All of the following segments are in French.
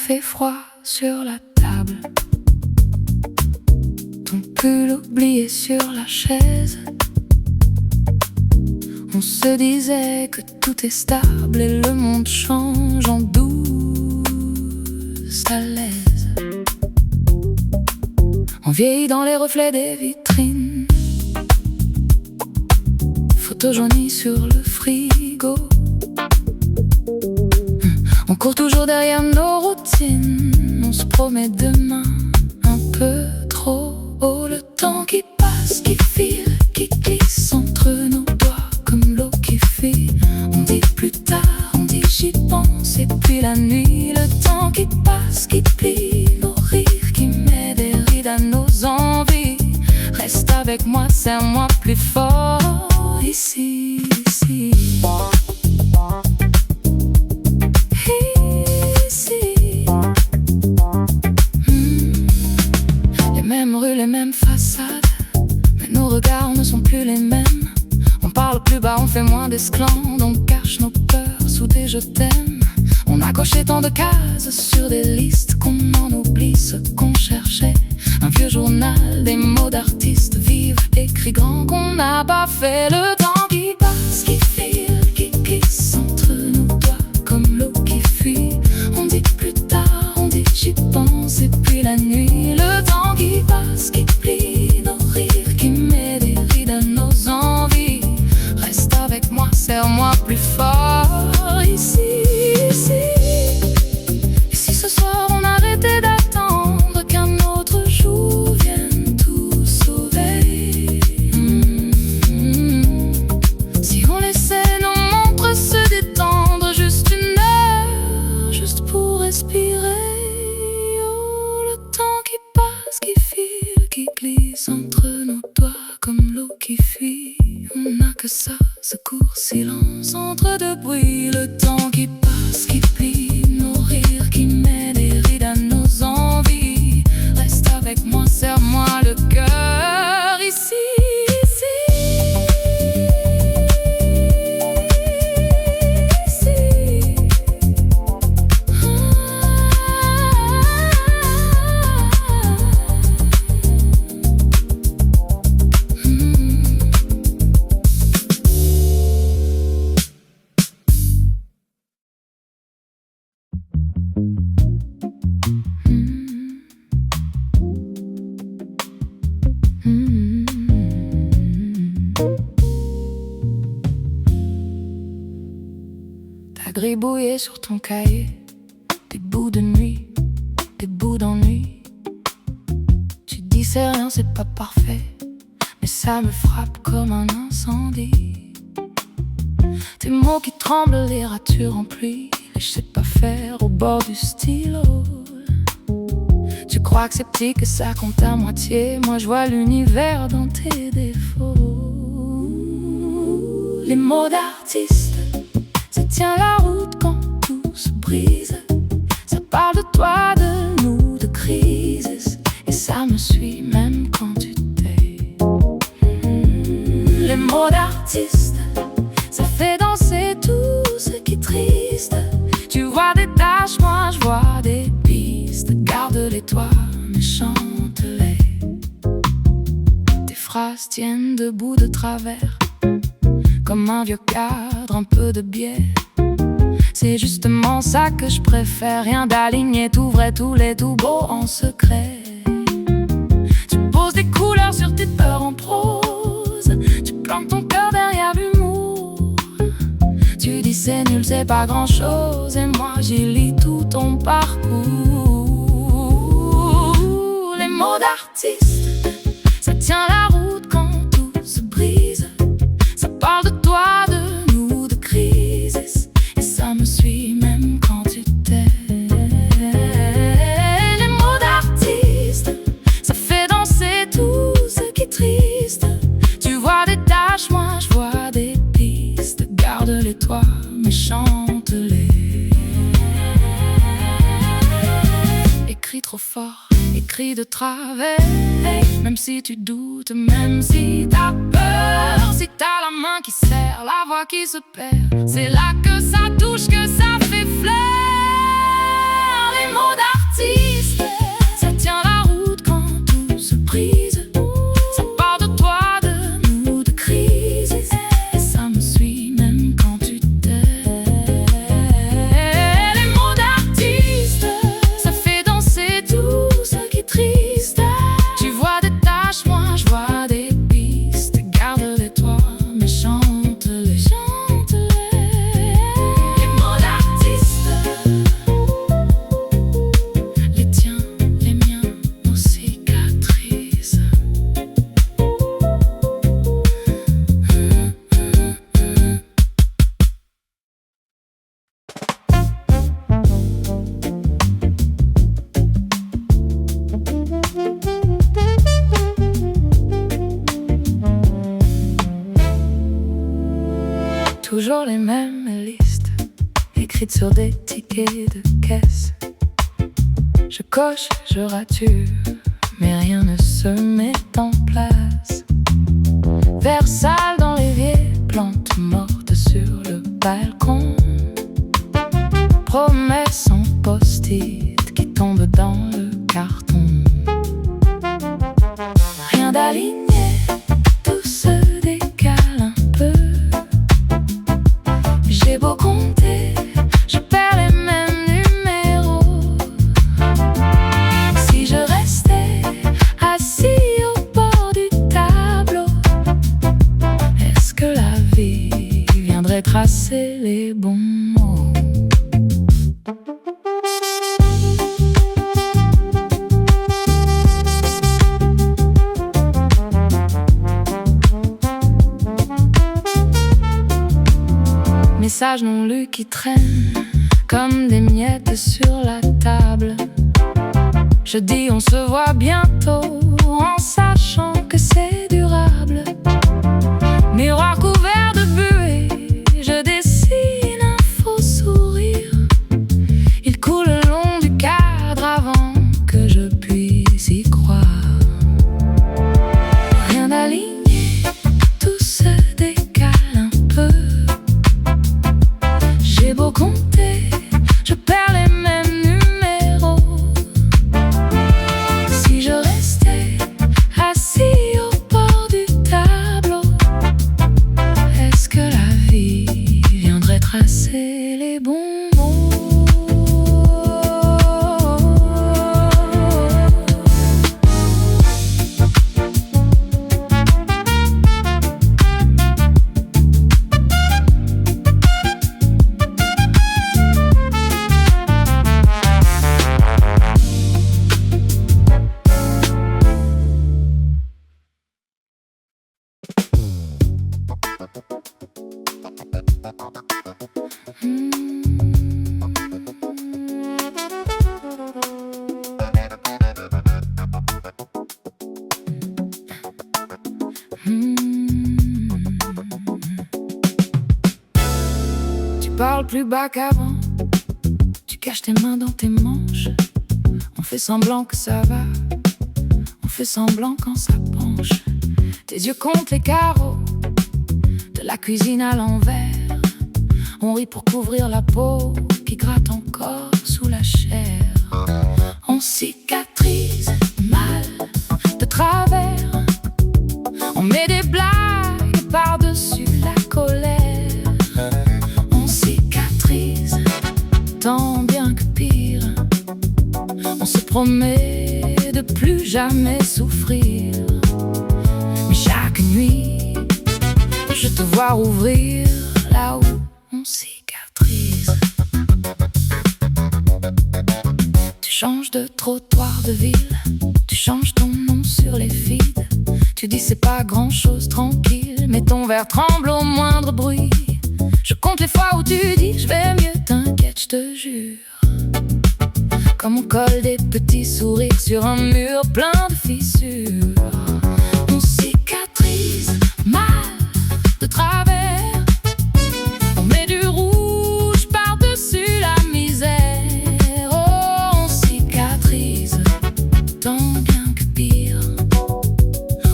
café froid sur la table, ton pull oublié sur la chaise. On se disait que tout est stable et le monde change en douce à l'aise. On vieillit dans les reflets des vitrines, photos jaunies sur le frigo. On court toujours derrière nos routines, on se promet demain un peu trop haut. Le temps qui passe, qui file, qui glisse entre nos doigts comme l'eau qui file. On dit plus tard, on dit j'y pense, et puis la nuit. Le temps qui passe, qui plie nos rires, qui met des rides à nos envies. Reste avec moi, serre-moi plus fort, ici, ici. Les mêmes façades, mais nos regards ne sont plus les mêmes. On parle plus bas, on fait moins d'esclandres, on cache nos peurs sous des je t'aime. On a coché tant de cases sur des listes qu'on en oublie ce qu'on cherchait. Un vieux journal, des mots d'artistes vivent, écrits grands qu'on n'a pas fait. Le temps qui passe, qui file, qui glisse entre nos doigts comme l'eau qui fuit. On dit plus tard, on dit j'y pense, et puis la nuit. Le temps qui passe, qui plie nos rires, qui met des rides à nos envies. Reste avec moi, serre-moi plus fort, ici, ici. Et si ce soir on arrêtait d'attendre qu'un autre jour vienne tout sauver? Si on laissait nos montres se détendre juste une heure, juste pour respirer. Qui file, qui glisse entre nos doigts comme l'eau qui fuit. On n'a que ça, ce court silence entre deux bruits. Le temps qui passe, qui plie nos rires, qui met des rides à nos envies. Reste avec moi, serre-moi le cœur, ici, T'as gribouillé sur ton cahier des bouts de nuit, des bouts d'ennui. Tu dis c'est rien, c'est pas parfait, mais ça me frappe comme un incendie. Tes mots qui tremblent, les ratures en pluie, et je sais pas faire au bord du stylo. Tu crois que c'est petit, que ça compte à moitié. Moi je vois l'univers dans tes défauts. Les mots d'artiste, ça tient la route quand tout se brise. Ça parle de toi, de nous, de crise, et ça me suit même quand tu t'es. Les mots d'artiste, ça fait danser tout ce qui est triste. Tu vois des taches, moi je vois des pistes. Garde-les toi, mais chante-les. Tes phrases tiennent debout de travers, comme un vieux cadre, un peu de biais. C'est justement ça que je préfère. Rien d'aligné, tout vrai, tout laid, tout beau en secret. Tu poses des couleurs sur tes peurs en prose. Tu plantes ton cœur derrière l'humour. Tu dis c'est nul, c'est pas grand chose, et moi j'y lis tout ton parcours. Les mots d'artiste, ça tient la route quand tout se brise. Ça parle de toi, de nous, de crise, et ça me suit même quand tu t'es. Les mots d'artiste, ça fait danser tout ce qui est triste. Tu vois des taches, moi je vois des pistes. Garde-les toi, mais chante-les. Écris trop fort, écris de travers, même si tu doutes, même si t'as peur. Si t'as la main qui serre, la voix qui se perd, c'est là que ça touche, que ça fait fleur. Les mots toujours les mêmes listes écrites sur des tickets de caisse. Je coche, je rature, mais rien ne se met en place. Versailles dans l'évier, plantes mortes sur le balcon. Promesses en post-it qui tombent dans le carton. Rien d'aligné, tout se décale un peu. J'ai beau compter, je perds les mêmes numéros. Si je restais assis au bord du tableau, est-ce que la vie viendrait tracer les bons mots? Messages non lus qui traînent comme des miettes sur la table. Je dis on se voit bientôt en sachant que c'est durable. Miroir couvert de buée, je dessine un faux sourire. Il coule le long du cadre avant que je puisse y croire. Rien d'aligné, tout se décale un peu. J'ai beau compter, je perds les mêmes numéros. Si je restais assis au bord du tableau, est-ce que la vie viendrait tracer les bons mots? Tu parles plus bas qu'avant, tu caches tes mains dans tes manches. On fait semblant que ça va, on fait semblant quand ça penche. Tes yeux comptent les carreaux de la cuisine à l'envers. On rit pour couvrir la peau qui gratte encore sous la chair. On cicatrise mal de travers. On met des blagues par-dessus la colère. On cicatrise tant bien que pire. On se promet de plus jamais souffrir. Mais chaque nuit, je te vois ouvrir là où on cicatrise. Tu changes de trottoir de ville, tu changes ton nom sur les feeds. Tu dis c'est pas grand chose, tranquille, mais ton verre tremble au moindre bruit. Je compte les fois où tu dis je vais mieux, t'inquiète, je te jure. Comme on colle des petits sourires sur un mur plein de fissures. On cicatrise mal de travers. On met du rouge par-dessus la misère. Oh, on cicatrise tant bien que pire.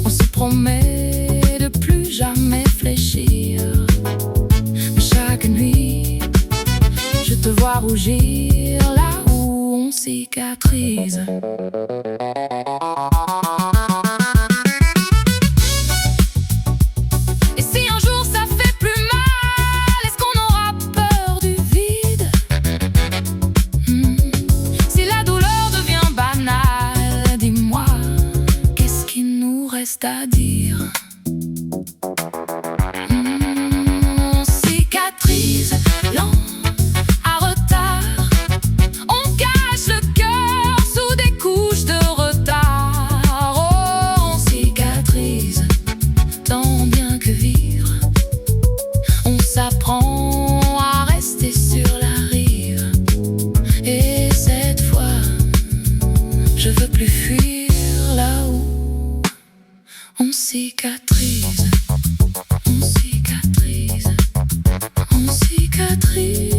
On se promet de plus jamais fléchir. Mais chaque nuit, je te vois rougir là où on cicatrise. Et si un jour ça fait plus mal, est-ce qu'on aura peur du vide? Si la douleur devient banale, dis-moi, qu'est-ce qu'il nous reste à dire? On cicatrise lent, à retard. On cache le cœur sous des couches de retard. Oh, on cicatrise tant bien que vivre. On s'apprend à rester sur la rive. Et cette fois, je veux plus fuir là où on cicatrise. On cicatrise. On cicatrices.